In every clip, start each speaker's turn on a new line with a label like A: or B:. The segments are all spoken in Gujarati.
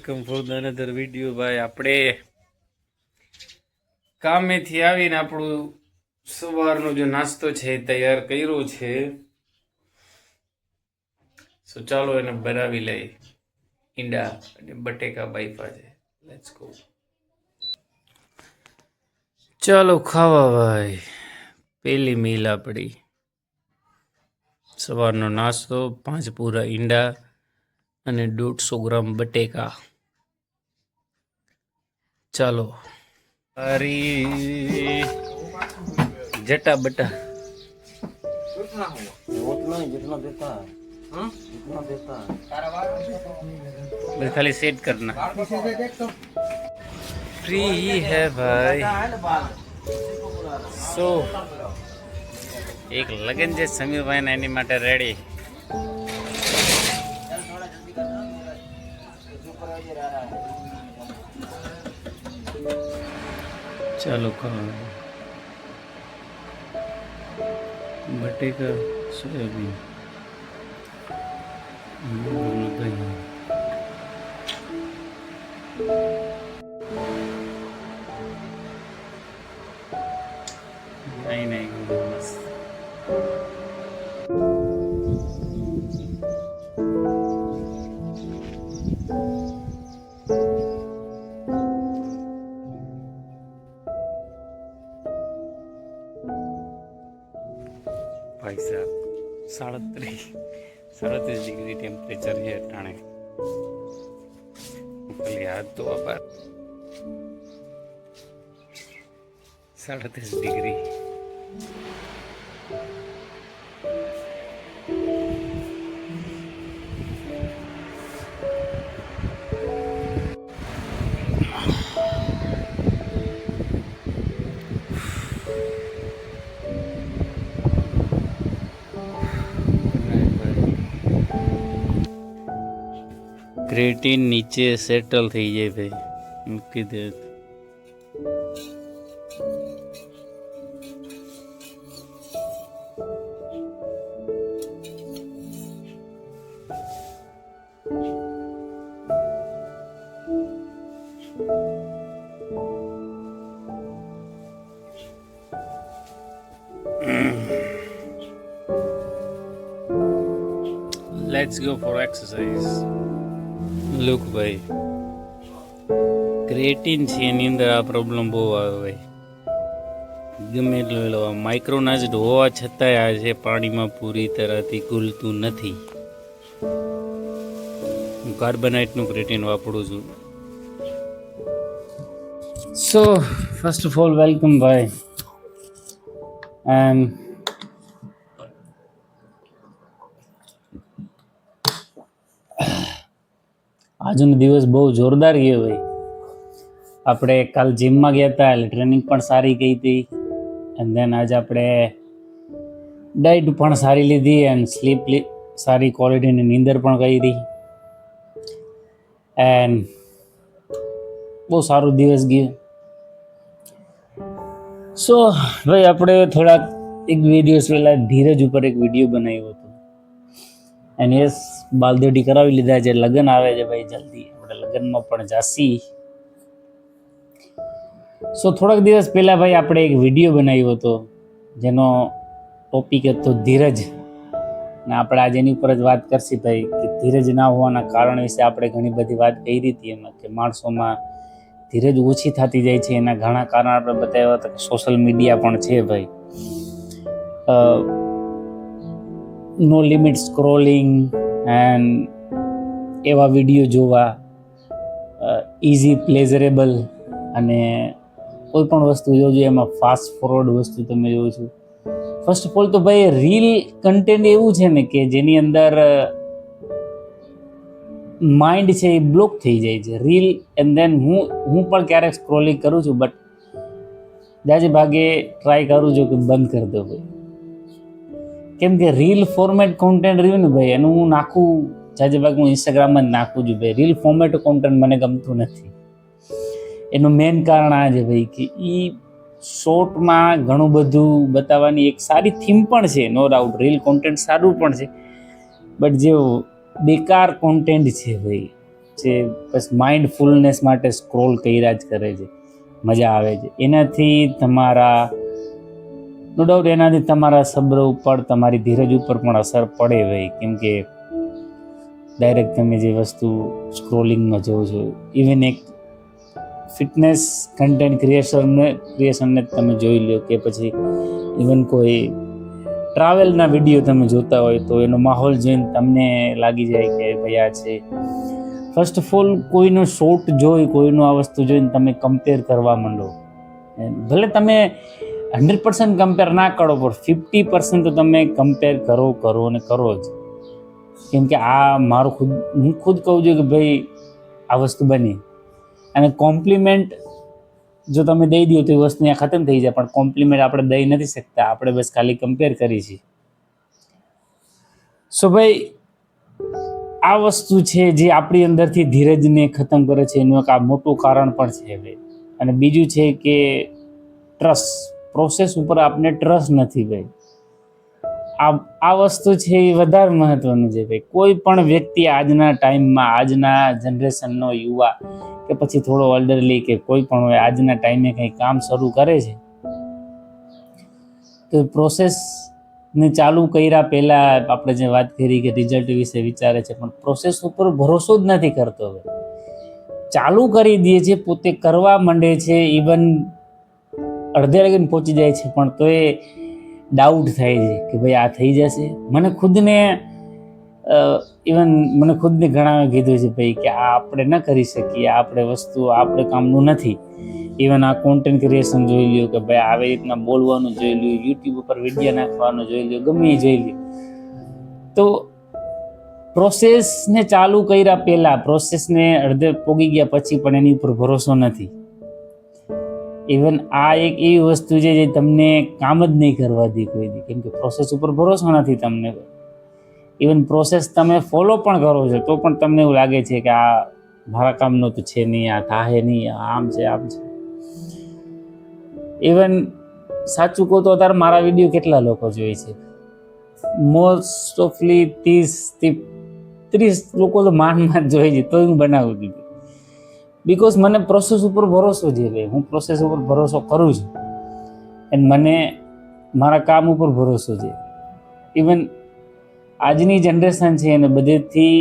A: Welcome for the another video. ભાઈ આપણે કામેથી આવીને આપણું સવારનો જે નાસ્તો છે એ તૈયાર કર્યો છે. સો ચાલો એને બનાવી લઈ. ઈંડા અને બટેકા બાઈફા છે. Let's go. ચાલો ખાવા ભાઈ. પહેલી મીલ આપણી સવારનો નાસ્તો, 5 પૂરા ઈંડા અને 150 ગ્રામ બટેકા. ચાલો અરે जटा बटा
B: उतना ही जितना देता है जितना देता है
A: खाली सेट करना. फ्री है भाई. सो एक लगन जे समीर भाई ने एनी माटे रेडी. ચાલો ખાવા. બટેકા, સોયાબીન, નહીં મસ્ત. भाई साहब 37 डिग्री टेम्परेचर है अटाणे. खाली हाथ तो बार 37 डिग्री. क्रेटिन नीचे सेटल थी जाए भाई. मूकी दे. Let's go for exercise. Look ભાઈ, ક્રિએટિન છે એની અંદર આ પ્રોબ્લેમ બહુ આવે ભાઈ. ગમે એટલું લો, માઇક્રોનાઇઝ્ડ હોવા છતાંય આ છે પાણીમાં પૂરી તરહથી ઘૂલતું નથી. હું કાર્બોનાઇટનું ક્રિએટિન વાપરું છું. So first of all welcome ભાઈ. એન્ડ આજનો દિવસ બહુ જોરદાર ગયો ભાઈ. આપણે કાલ જીમમાં ગયા હતા એટલે ટ્રેનિંગ પણ સારી ગઈ હતી. એન્ડ ધેન આજે આપણે ડાયટ પણ સારી લીધી એન્ડ સ્લીપ સારી ક્વોલિટીની નીંદર પણ કરી. એન્ડ બહુ સારો દિવસ ગયો. સો ભાઈ આપણે થોડાક એક વિડીયોઝ પહેલાં ધીરજ ઉપર એક વિડીયો બનાવ્યો હતો. એન્ડ યસ, બાલદેડી કરાવી લીધા છે. લગ્ન આવે છે ભાઈ જલ્દી, આપણે લગ્નમાં પણ જાસી. સો થોડાક દિવસ પહેલાં ભાઈ આપણે એક વિડીયો બનાવ્યો હતો જેનો ટોપિક હતો ધીરજ. ને આપણે આજે એની ઉપર જ વાત કરશી ભાઈ કે ધીરજ ના હોવાના કારણ વિશે આપણે ઘણી બધી વાત કરી હતી એમાં, કે માણસોમાં ધીરજ ઓછી થતી જાય છે. એના ઘણા કારણ આપણે બતાવ્યા હતા કે સોશિયલ મીડિયા પણ છે ભાઈ. નો લિમિટ સ્ક્રોલિંગ એન્ડ એવા વિડીયો જોવા, ઇઝી પ્લેઝરેબલ, અને કોઈ પણ વસ્તુ જોજો એમાં ફાસ્ટ ફોરવર્ડ વસ્તુ તમે જોવો છો. ફર્સ્ટ ઓફ ઓલ તો ભાઈ રીલ કન્ટેન્ટ એવું છે ને કે જેની અંદર માઇન્ડ છે એ બ્લોક થઈ જાય છે. રીલ એન્ડ દેન હું પણ ક્યારેક સ્ક્રોલિંગ કરું છું, બટ જાજે ભાગે ટ્રાય કરું છું કે બંધ કરી દો ભાઈ. કેમ કે રીલ ફોર્મેટ કોન્ટેન્ટ રહ્યું ને ભાઈ એનું હું નાખું જાજે ભાગે હું ઇન્સ્ટાગ્રામમાં જ નાખું છું ભાઈ. રીલ ફોર્મેટ કોન્ટેન્ટ મને ગમતું નથી. એનું મેઇન કારણ આ છે ભાઈ કે એ શોર્ટમાં ઘણું બધું બતાવવાની એક સારી થીમ પણ છે, નો ડાઉટ. રીલ કોન્ટેન્ટ સારું પણ છે, બટ જે બેકાર કોન્ટેન્ટ છે ભાઈ છે, બસ માઇન્ડફુલનેસ માટે સ્ક્રોલ કર્યા જ કરે છે, મજા આવે છે. એનાથી તમારા નો ડાઉટ એનાથી તમારા સબ્ર ઉપર, તમારી ધીરજ ઉપર પણ અસર પડે ભાઈ. કેમ કે ડાયરેક્ટ તમે જે વસ્તુ સ્ક્રોલિંગમાં જોવો છો, ઇવન એક ફિટનેસ કન્ટેન્ટ ક્રિએશનને તમે જોઈ લો, કે પછી ઇવન કોઈ ટ્રાવેલના વિડીયો તમે જોતા હોય તો એનો માહોલ જોઈને તમને લાગી જાય કે ભાઈ આ છે. ફર્સ્ટ ઓફ ઓલ કોઈનો શોર્ટ જોઈ, કોઈનો આ વસ્તુ જોઈને તમે કમ્પેર કરવા માંડો. ભલે તમે 100% કમ્પેર ના કરો, પણ 50% તો તમે કમ્પેર કરો અને કરો જ. કેમ કે આ હું ખુદ કહું છું કે ભાઈ આ વસ્તુ બની, અને કોમ્પ્લિમેન્ટ જો તમે દઈ દો તો એ વસ્તુ ત્યાં ખતમ થઈ જાય, પણ કોમ્પ્લિમેન્ટ આપણે દઈ નથી શકતા, આપણે બસ ખાલી કમ્પેર કરી છીએ. સો ભાઈ આ વસ્તુ છે જે આપણી અંદરથી ધીરજને ખતમ કરે છે, એનું એક આ મોટું કારણ પણ છે ભાઈ. અને બીજું છે કે ટ્રસ્ટ, પ્રોસેસ ઉપર આપણે ટ્રસ્ટ નથી ભાઈ. આ વસ્તુ છે એ વધારે મહત્વનું છે ભાઈ. કોઈ પણ વ્યક્તિ આજના ટાઈમમાં, આજના જનરેશનનો યુવા કે પછી થોડો ઓલ્ડરલી કે કોઈ પણ હોય, આજના ટાઈમે કંઈ કામ શરૂ કરે છે તો પ્રોસેસને ચાલુ કર્યા પહેલાં આપણે જે વાત કરી કે રિઝલ્ટ વિશે વિચારે છે, પણ પ્રોસેસ ઉપર ભરોસો જ નથી કરતો હવે. ચાલુ કરી દે છે, પોતે કરવા માંડે છે, ઇવન અડધે લગીને પહોંચી જાય છે, પણ તો એ ડાઉટ થાય છે કે ભાઈ આ થઈ જશે. મને ખુદને ઘણા કીધું છે ભાઈ કે આ આપણે ન કરી શકીએ, આપણે વસ્તુ આપણે કામનું નથી. ઇવન આ કોન્ટેન્ટ ક્રિએશન જોઈ લ્યો કે ભાઈ આવી રીતના બોલવાનું જોઈ લ્યો, યુટ્યુબ ઉપર વિડીયો નાખવાનું જોઈ લ્યો, ગમે એ જોઈ લ્યો. તો પ્રોસેસને ચાલુ કર્યા પહેલાં, પ્રોસેસને અડધે પોગી ગયા પછી પણ એની ઉપર ભરોસો નથી. ઇવન આ એક એવી વસ્તુ છે જે તમને કામ જ નહીં કરવા દે કોઈ દી, કેમ કે પ્રોસેસ ઉપર ભરોસો નથી તમને. ઇવન પ્રોસેસ તમે ફોલો પણ કરો છો તો પણ તમને એવું લાગે છે કે આ મારા કામનું તો છે નહીં, આ થાય નહીં, આમ છે. ઇવન સાચું કહું તો અત્યારે મારા વિડીયો કેટલા લોકો જોઈ છે? મોસ્ટ ઓફલી 30 લોકો તો માંડ જોઈ છે, તો હું બનાવું છું. બિકોઝ મને પ્રોસેસ ઉપર ભરોસો છે ભાઈ. હું પ્રોસેસ ઉપર ભરોસો કરું છું અને મને મારા કામ ઉપર ભરોસો છે. ઇવન આજની જનરેશન છે એને બધેથી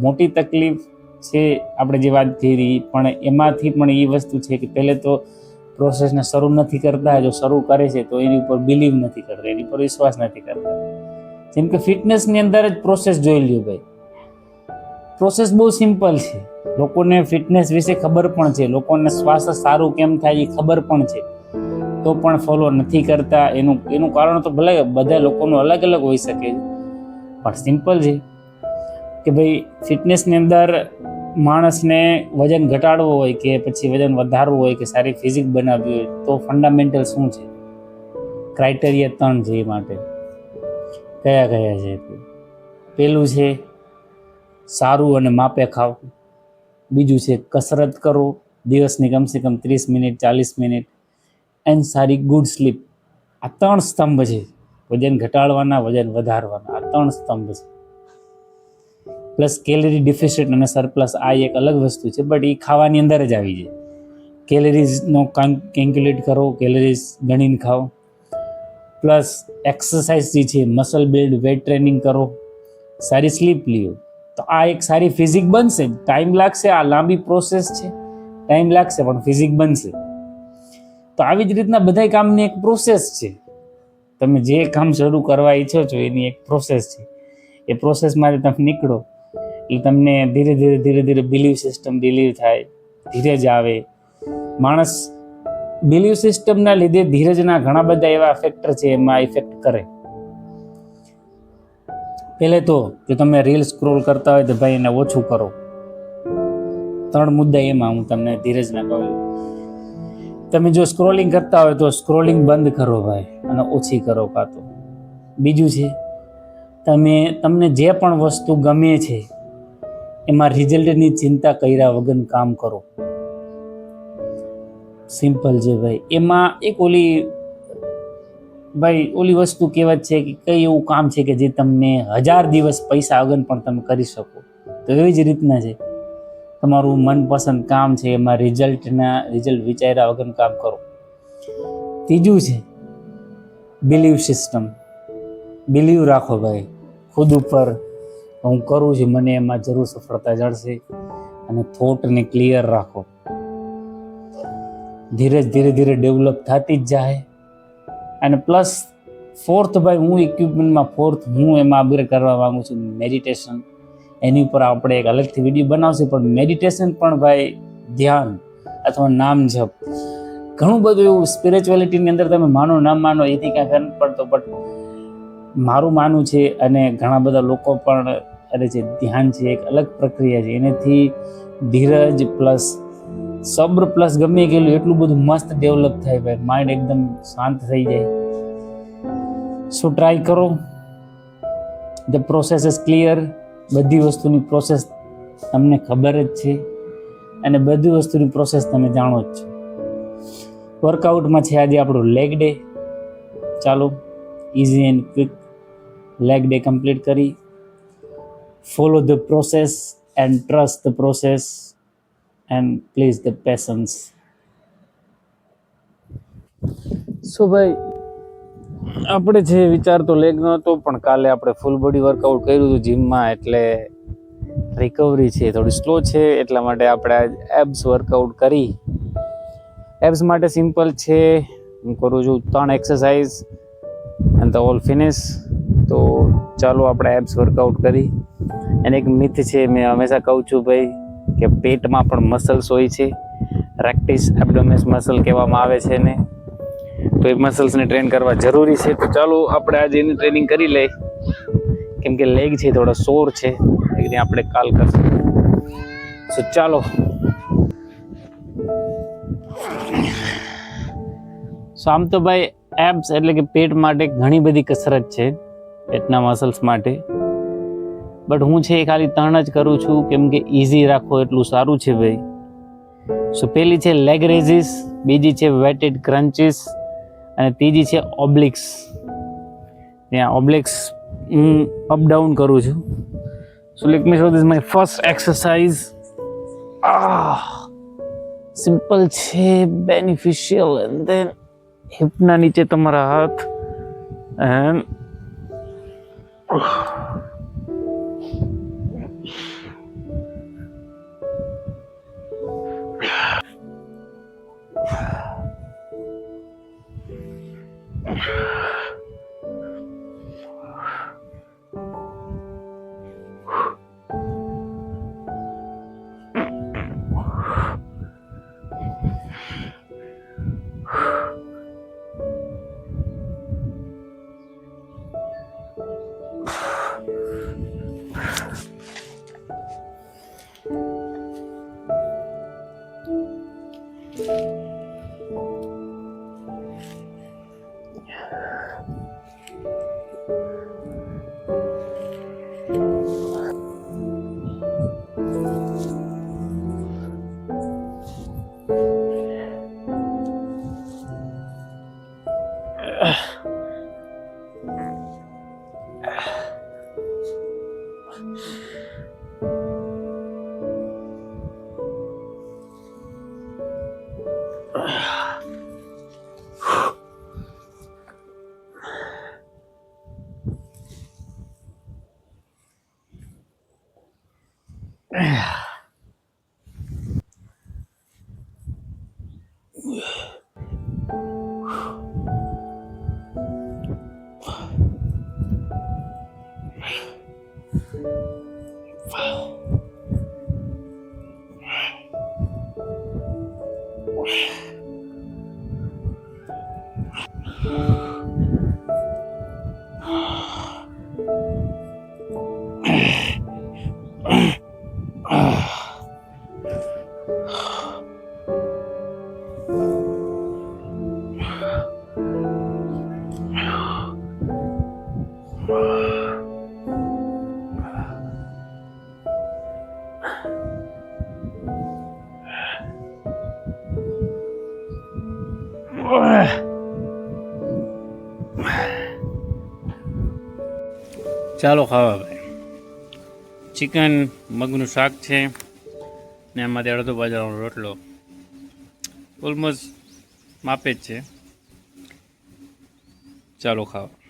A: મોટી તકલીફ છે આપણે જે વાત કરી, પણ એમાંથી પણ એ વસ્તુ છે કે પહેલે તો પ્રોસેસને શરૂ નથી કરતા. જો શરૂ કરે છે તો એની ઉપર બિલીવ નથી કરતા, એની ઉપર વિશ્વાસ નથી કરતા. જેમ કે ફિટનેસની અંદર જ પ્રોસેસ જોઈ લ્યો ભાઈ. પ્રોસેસ બહુ સિમ્પલ છે. લોકોને ફિટનેસ વિશે ખબર પણ છે, લોકોને સ્વાસ્થ્ય સારું કેમ થાય એ ખબર પણ છે, તો પણ ફોલો નથી કરતા. એનું કારણ તો ભલે બધા લોકોનું અલગ અલગ હોઈ શકે, પણ સિમ્પલ છે કે ભાઈ ફિટનેસની અંદર માણસને વજન ઘટાડવો હોય કે પછી વજન વધારવું હોય કે સારી ફિઝિક બનાવવી હોય તો ફંડામેન્ટલ શું છે? ક્રાઇટેરિયા 3 છે. એ માટે કયા છે? પહેલું છે સારું અને માપે ખાવું. બીજું છે કસરત કરો દિવસની કમસે કમ 30 મિનિટ 40 મિનિટ, એન્ડ સારી ગુડ સ્લીપ. આ 3 સ્તંભ છે. વજન ઘટાડવાના, વજન વધારવાના, આ 3 સ્તંભ છે. પ્લસ કેલરી ડિફિસિટ અને સરપ્લસ, આ એક અલગ વસ્તુ છે, બટ એ ખાવાની અંદર જ આવી જાય. કેલરીઝનો કેલ્ક્યુલેટ કરો, કેલરીઝ ગણીને ખાઓ. પ્લસ એક્સરસાઇઝ જે છે, મસલ બિલ્ડ, વેટ ટ્રેનિંગ કરો, સારી સ્લીપ લ્યો, તો આ એક સારી ફિઝિક બનશે. ટાઈમ લાગશે, આ લાંબી પ્રોસેસ છે, ટાઈમ લાગશે, પણ ફિઝિક બનશે. તો આવી જ રીતના બધા કામની એક પ્રોસેસ છે. તમે જે કામ શરૂ કરવા ઈચ્છો છો એની એક પ્રોસેસ છે. એ પ્રોસેસમાંથી તમે નીકળો એટલે તમને ધીરે ધીરે બિલીવ સિસ્ટમ ડિલીવ થાય, ધીરજ આવે. માણસ બિલીવ સિસ્ટમના લીધે ધીરજના ઘણા બધા એવા ફેક્ટર છે, એમાં ઇફેક્ટ કરે. પહેલે તો જો તમે રીલ સ્ક્રોલ કરતા હોય તો ભાઈ એને ઓછું કરો. 3 મુદ્દા એમાં હું તમને ધીરજના કહું. તમે જો સ્ક્રોલિંગ કરતા હોય તો સ્ક્રોલિંગ બંધ કરો ભાઈ, અને ઓછી કરો કાં તો. બીજું છે તમને જે પણ વસ્તુ ગમે છે એમાં રિઝલ્ટની ચિંતા કર્યા વગર કામ કરો. સિમ્પલ છે ભાઈ. એમાં એક ઓલી વસ્તુ કહેવત છે કે કઈ એવું કામ છે કે જે તમને 1000 દિવસ પૈસા વગર પણ તમે કરી શકો. તો એવી જ રીતના છે તમારું મનપસંદ કામ છે એમાં રિઝલ્ટ વિચાર્યા વગરનું કામ કરો. ત્રીજું છે બિલીવ સિસ્ટમ. બિલીવ રાખો ભાઈ ખુદ ઉપર, હું કરું છું, મને એમાં જરૂર સફળતા જળશે. અને થોટને ક્લિયર રાખો. ધીરે ધીરે ડેવલપ થતી જ જાય. અને પ્લસ ફોર્થ ભાઈ, હું ઇક્વિપમેન્ટમાં હું એમાં અપગ્રેડ કરવા માંગુ છું મેડિટેશન. એની ઉપર આપણે એક અલગથી વિડીયો બનાવશું, પણ મેડિટેશન પણ ભાઈ ધ્યાન અથવા નામ જપ, ઘણું બધું એવું સ્પિરિચ્યુઆલિટીની અંદર તમે માનો ના માનો એથી કાંઈ ફેર નથી પડતો, બટ મારું માનવું છે અને ઘણા બધા લોકો પણ કરે છે. ધ્યાન છે એક અલગ પ્રક્રિયા છે. એનાથી ધીરજ પ્લસ સબ્ર પ્લસ ગમે ગયેલું એટલું બધું મસ્ત ડેવલપ થાય ભાઈ, માઇન્ડ એકદમ શાંત થઈ જાય. સો ટ્રાય કરો. The process is clear. બધી વસ્તુની પ્રોસેસ તમને ખબર જ છે અને બધી વસ્તુની પ્રોસેસ તમે જાણો જ છો. વર્કઆઉટમાં છે આજે આપણો લેગ ડે. ચાલો easy and quick leg day complete કરી. Follow the process and trust the process and please the patience. So ભાઈ આપણે જે વિચાર તો લેગનો હતો, પણ કાલે આપણે ફૂલ બોડી વર્કઆઉટ કર્યું હતું જીમમાં, એટલે રિકવરી છે થોડી સ્લો છે, એટલા માટે આપણે આજ એબ્સ વર્કઆઉટ કરી. એબ્સ માટે સિમ્પલ છે, હું કરું છું 3 exercise and the all finish. તો ચાલો આપણે એબ્સ વર્કઆઉટ કરી. અને એક મિથ છે, મેં હંમેશા કહું છું ભાઈ કે પેટમાં પણ મસલ્સ હોય છે, રેક્ટિસ એબ્ડોમિનસ મસલ કહેવામાં આવે છે ને, તો એ મસલ્સને ટ્રેન કરવા જરૂરી છે. તો ચાલો આપણે આજે એની ટ્રેનિંગ કરી લઈએ, કેમ કે લેગ છે થોડા સોર છે, એટલે આપણે કાલ કરશું. સો ચાલો. સો આમ તો ભાઈ એબ્સ એટલે કે પેટ માટે ઘણી બધી કસરત છે, પેટના મસલ્સ માટે, બટ હું છે ખાલી 3 જ કરું છું, કેમ કે ઇઝી રાખો એટલું સારું છે ભાઈ. સો પહેલી છે લેગ રેઝિસ, બીજી છે વેટેડ ક્રન્ચીસ અને ત્રીજી છે ઓબ્લિક્સ. ત્યાં ઓબ્લિક્સ હું અપ ડાઉન કરું છું. So let me show this my first exercise. Simple છે, બેનિફિશિયલ. એન્ડ ધેન હિપના નીચે તમારા હાથ એન્ડ ચાલો ખાવા ભાઈ. ચિકન મગનું શાક છે,
C: ને એમાંથી અડધો બાજરાનો રોટલો ઓલમોસ્ટ માપે જ છે. ચાલો ખાવા.